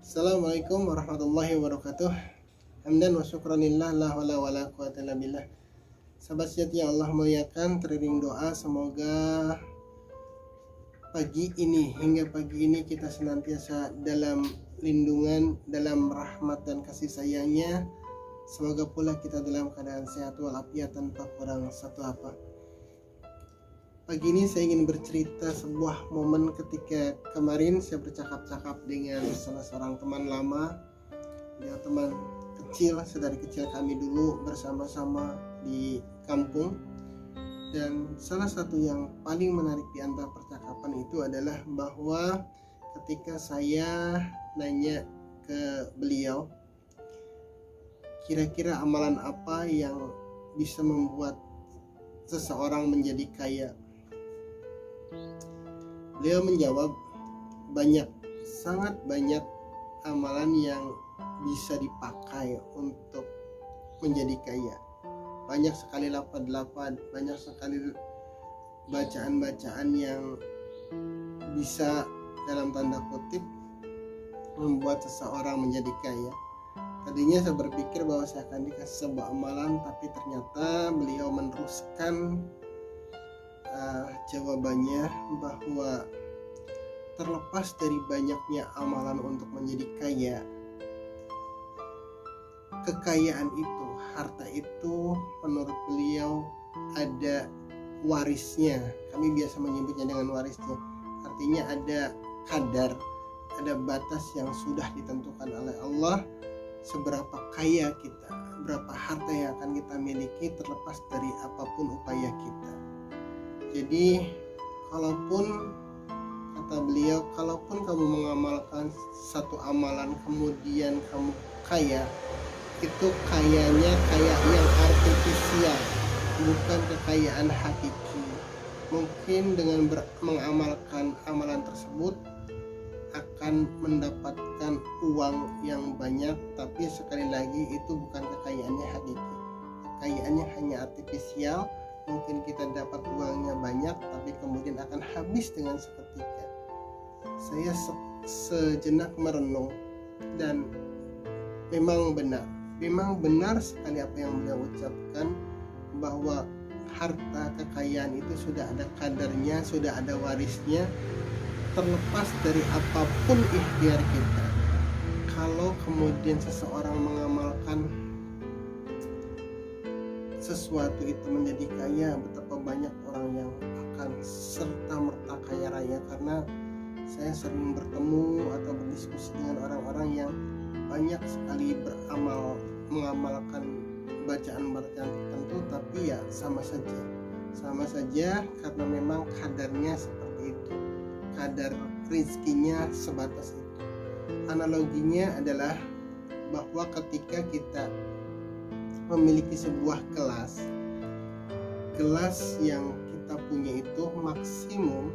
Assalamualaikum warahmatullahi wabarakatuh. Hamdan wa syukranillah la wala wala quwata illa billah. Sahabat sejati yang Allah muliakan, teriring doa semoga pagi ini kita senantiasa dalam lindungan, dalam rahmat dan kasih sayangnya. Semoga pula kita dalam keadaan sehat walafiat tanpa kurang satu apa. Pagi ini saya ingin bercerita sebuah momen ketika kemarin saya bercakap-cakap dengan salah seorang teman lama. Dia teman kecil, sedari kecil kami dulu bersama-sama di kampung. Dan salah satu yang paling menarik di antara percakapan itu adalah bahwa ketika saya nanya ke beliau, kira-kira amalan apa yang bisa membuat seseorang menjadi kaya? Beliau menjawab, sangat banyak amalan yang bisa dipakai untuk menjadi kaya. Banyak sekali lafaz-lafaz, banyak sekali bacaan-bacaan yang bisa dalam tanda kutip membuat seseorang menjadi kaya. Tadinya saya berpikir bahwa saya akan dikasih sebuah amalan, tapi ternyata beliau meneruskan jawabannya bahwa terlepas dari banyaknya amalan untuk menjadi kaya, kekayaan itu, harta itu menurut beliau ada warisnya. Kami biasa menyebutnya dengan warisnya. Artinya ada kadar, ada batas yang sudah ditentukan oleh Allah seberapa kaya kita, berapa harta yang akan kita miliki terlepas dari apapun upaya kita. Jadi kalaupun, kata beliau, kalaupun kamu mengamalkan satu amalan kemudian kamu kaya, itu kayanya kaya yang artifisial, bukan kekayaan hakiki. Mungkin dengan mengamalkan amalan tersebut akan mendapatkan uang yang banyak, tapi sekali lagi itu bukan kekayaannya hakiki. Kekayaannya hanya artifisial. Mungkin kita dapat uangnya banyak, tapi kemudian akan habis dengan seketika. Saya sejenak merenung, dan memang benar sekali apa yang beliau ucapkan, bahwa harta kekayaan itu sudah ada kadarnya, sudah ada warisnya, terlepas dari apapun ikhtiar kita. Kalau kemudian seseorang mengamalkan sesuatu itu menjadi kaya, betapa banyak orang yang akan serta-merta kaya raya. Karena saya sering bertemu atau berdiskusi dengan orang-orang yang banyak sekali mengamalkan bacaan-bacaan tertentu, tapi ya sama saja karena memang kadarnya seperti itu, kadar rezekinya sebatas itu. Analoginya adalah bahwa ketika kita memiliki sebuah gelas yang kita punya itu maksimum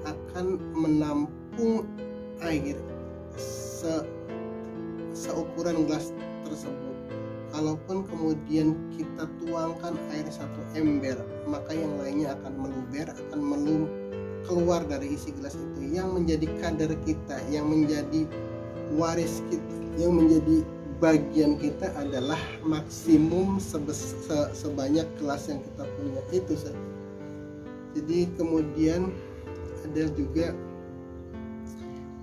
akan menampung air seukuran gelas tersebut. Kalaupun kemudian kita tuangkan air satu ember, maka yang lainnya akan meluber, akan keluar dari isi gelas itu. Yang menjadi kadar kita, yang menjadi waris kita, yang menjadi bagian kita adalah maksimum sebanyak gelas yang kita punya itu saja. Jadi kemudian ada juga,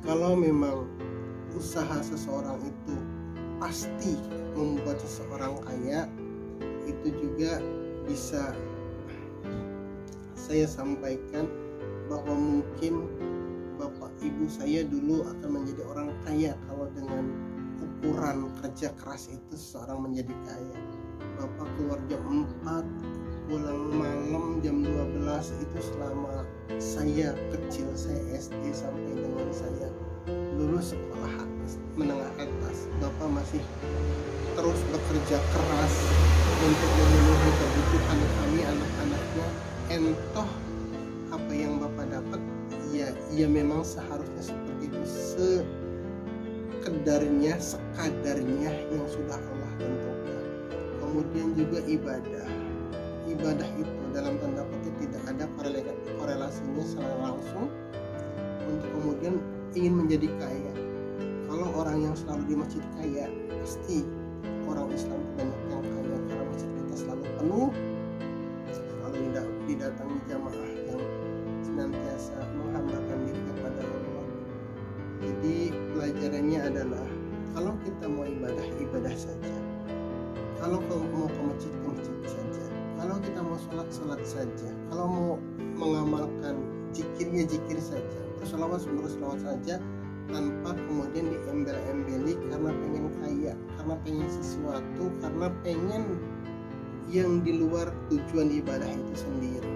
kalau memang usaha seseorang itu pasti membuat seseorang kaya, itu juga bisa saya sampaikan bahwa mungkin bapak ibu saya dulu akan menjadi orang kaya kalau dengan ukuran kerja keras itu seseorang menjadi kaya. Bapak keluar jam 4, pulang malam jam 12, itu selama saya kecil, saya SD sampai dengan saya lulus sekolah menengah atas. Bapak masih terus bekerja keras untuk memenuhi kebutuhan kami anak-anaknya. Entoh apa yang Bapak dapat, ya memang seharusnya seperti itu, sekadarnya yang sudah Allah tentukan. Kemudian juga ibadah itu dalam tanda kutip tidak ada korelasinya secara langsung untuk kemudian ingin menjadi kaya. Kalau orang yang selalu di masjid kaya, pasti orang Islam banyak yang kaya karena masjid kita selalu penuh, selalu didatangi jamaah yang senantiasa menghambakan diri kepada Allah. Jadi pelajarannya adalah kalau kita mau ibadah saja, kalau mau ke masjid saja, kalau kita mau sholat saja, kalau mau mengamalkan zikir saja, berselawat saja, tanpa kemudian diembel-embeli karena pengen kaya, karena pengen sesuatu, karena pengen yang di luar tujuan ibadah itu sendiri.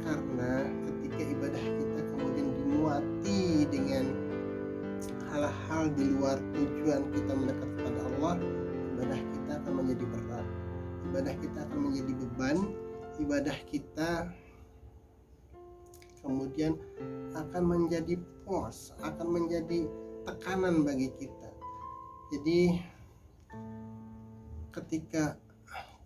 Karena ketika ibadah kita kemudian dimuati dengan hal-hal di luar tujuan kita mendekat kepada Allah, ibadah kita akan menjadi berat, ibadah kita akan menjadi beban, ibadah kita kemudian akan menjadi pos, akan menjadi tekanan bagi kita. Jadi ketika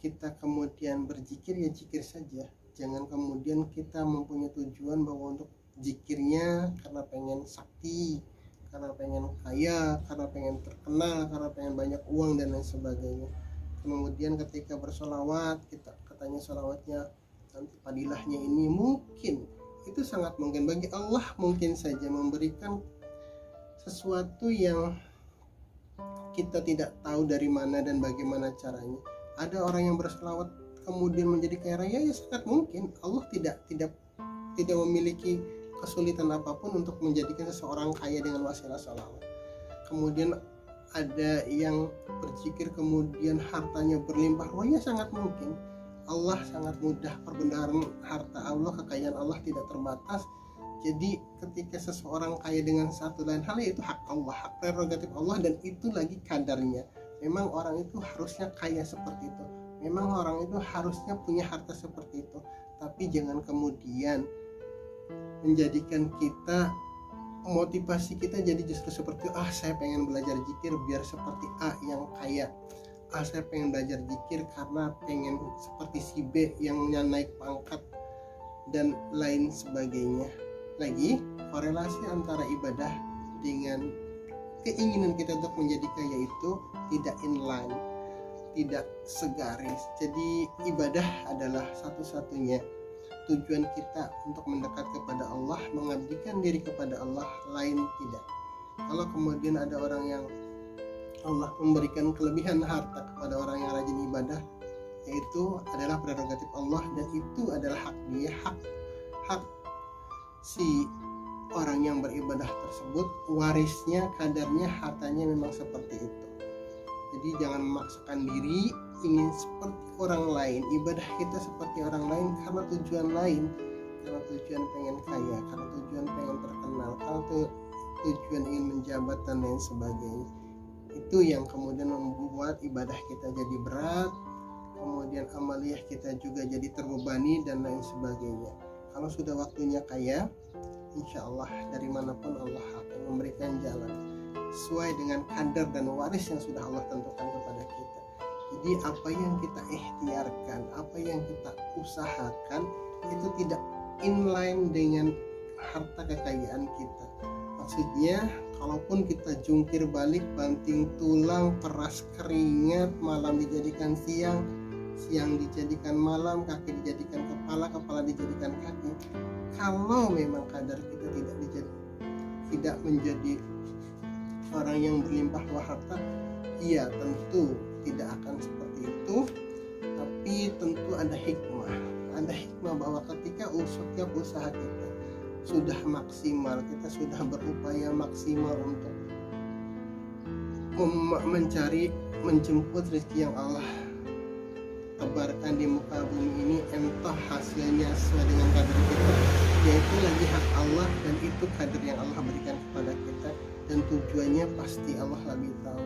kita kemudian berzikir, ya zikir saja. Jangan kemudian kita mempunyai tujuan bahwa untuk zikirnya karena pengen sakti, karena pengen kaya, karena pengen terkenal, karena pengen banyak uang dan lain sebagainya. Kemudian ketika bersolawat, kita katanya solawatnya nanti padilahnya ini, mungkin itu sangat mungkin bagi Allah, mungkin saja memberikan sesuatu yang kita tidak tahu dari mana dan bagaimana caranya. Ada orang yang berselawat kemudian menjadi kaya raya, ya sangat mungkin. Allah tidak memiliki kesulitan apapun untuk menjadikan seseorang kaya dengan wasilah salawat. Kemudian ada yang berzikir kemudian hartanya berlimpah ruah, ya sangat mungkin. Allah sangat mudah, perbendaharaan harta Allah, kekayaan Allah tidak terbatas. Jadi ketika seseorang kaya dengan satu lain hal, yaitu hak Allah, hak prerogatif Allah, dan itu lagi kadarnya. Memang orang itu harusnya kaya seperti itu, memang orang itu harusnya punya harta seperti itu. Tapi jangan kemudian menjadikan kita, motivasi kita jadi justru seperti saya pengen belajar zikir biar seperti A yang kaya, saya pengen belajar zikir karena pengen seperti si B yang naik pangkat dan lain sebagainya. Lagi korelasi antara ibadah dengan keinginan kita untuk menjadi kaya itu tidak inline, tidak segaris. Jadi ibadah adalah satu-satunya tujuan kita untuk mendekat kepada Allah, mengabdikan diri kepada Allah, lain tidak. Kalau kemudian ada orang yang Allah memberikan kelebihan harta kepada orang yang rajin ibadah, yaitu adalah prerogatif Allah, dan itu adalah hak dia, hak si orang yang beribadah tersebut, warisnya, kadarnya, hartanya memang seperti itu. Jadi jangan memaksakan diri ingin seperti orang lain, ibadah kita seperti orang lain karena tujuan lain, karena tujuan pengen kaya, karena tujuan pengen terkenal, karena tujuan ingin menjabat dan lain sebagainya. Itu yang kemudian membuat ibadah kita jadi berat, kemudian amaliyah kita juga jadi terbebani dan lain sebagainya. Kalau sudah waktunya kaya, insya Allah dari manapun Allah akan memberikan jalan sesuai dengan kadar dan waris yang sudah Allah tentukan kepada kita. Jadi apa yang kita ikhtiarkan, apa yang kita usahakan, itu tidak inline dengan harta kekayaan kita. Maksudnya kalaupun kita jungkir balik, banting tulang, peras keringat, malam dijadikan siang, siang dijadikan malam, kaki dijadikan kepala, kepala dijadikan kaki, kalau memang kadar kita tidak menjadi orang yang berlimpah ruah harta, iya tentu tidak akan seperti itu. Tapi tentu ada hikmah bahwa ketika setiap usaha kita sudah maksimal, kita sudah berupaya maksimal untuk menjemput rezeki yang Allah tebarkan di muka bumi ini, entah hasilnya sesuai dengan kadar kita, yaitu lagi hak Allah, dan itu kadar yang Allah berikan kepada kita, dan tujuannya pasti Allah lebih tahu.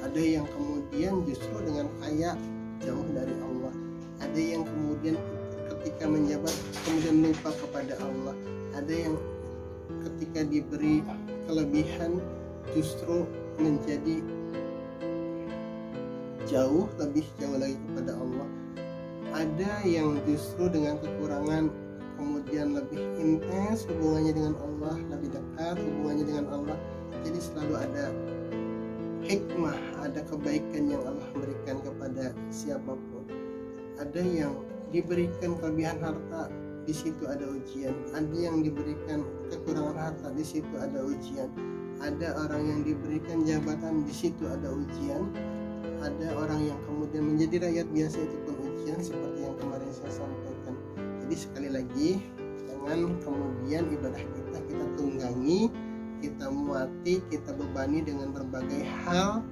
Ada yang kemudian justru dengan kaya jauh dari Allah, ada yang kemudian ketika menjabat kemudian lupa kepada Allah, ada yang ketika diberi kelebihan justru menjadi jauh lebih jauh lagi kepada Allah, ada yang justru dengan kekurangan kemudian lebih intens hubungannya dengan Allah, lebih dekat hubungannya dengan Allah. Jadi selalu ada hikmah, ada kebaikan yang Allah berikan kepada siapapun. Ada yang diberikan kelebihan harta, di situ ada ujian. Ada yang diberikan kekurangan harta, di situ ada ujian. Ada orang yang diberikan jabatan, di situ ada ujian. Ada orang yang kemudian menjadi rakyat biasa, itu pun ujian, seperti yang kemarin saya sampaikan. Jadi sekali lagi, jangan kemudian ibadah kita tunggangi, kita muati, kita bebani dengan berbagai hal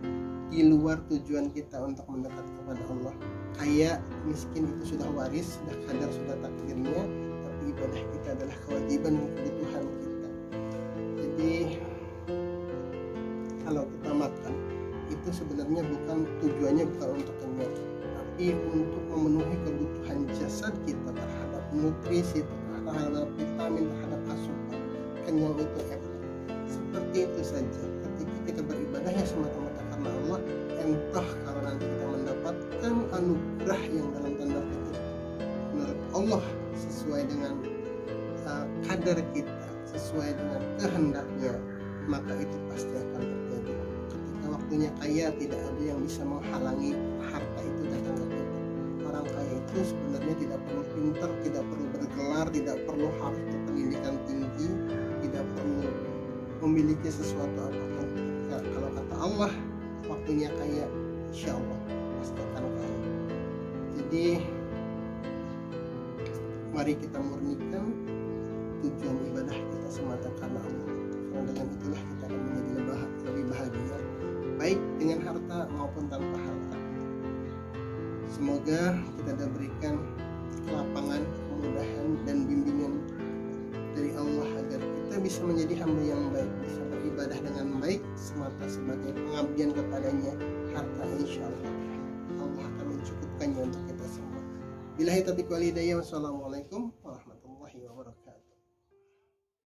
di luar tujuan kita untuk mendekat kepada Allah. Kaya miskin itu sudah waris, sudah kadar, sudah takdirnya, tapi ibadah kita adalah kewajiban dan kebutuhan kita. Jadi kalau kita makan itu sebenarnya tujuannya bukan untuk kenyang, tapi untuk memenuhi kebutuhan jasad kita terhadap nutrisi, terhadap vitamin, terhadap asupan. Kenyang itu efek. Seperti itu saja. Ketika kita beribadah ya semata-mata karena Allah, entah kalau nanti kita mendapatkan anugerah yang dalam tanda kutip menurut Allah sesuai dengan kadar kita, sesuai dengan kehendaknya, maka itu pasti akan terjadi. Ketika waktunya kaya, tidak ada yang bisa menghalangi harta itu datang ke kita. Orang kaya itu sebenarnya tidak perlu pintar, tidak perlu bergelar, tidak perlu harus berpendidikan tinggi, tidak perlu memiliki sesuatu apapun. Kalau kata Allah, waktunya kaya, insya Allah pasti akan kaya. Jadi mari kita murnikan tujuan ibadah kita semata karena Allah, karena dengan itulah kita akan menjadi lebih bahagia, baik dengan harta maupun tanpa harta. Semoga kita diberikan kelapangan, kemudahan, dan bimbingan dari Allah agar kita bisa menjadi hamba yang baik, bisa beribadah dengan baik semata sebagai pengabdian kepadanya. Harta insya Allah akan mencukupkannya untuk kita semua. Billahi taufiq wal hidayah. Wassalamualaikum warahmatullahi wabarakatuh.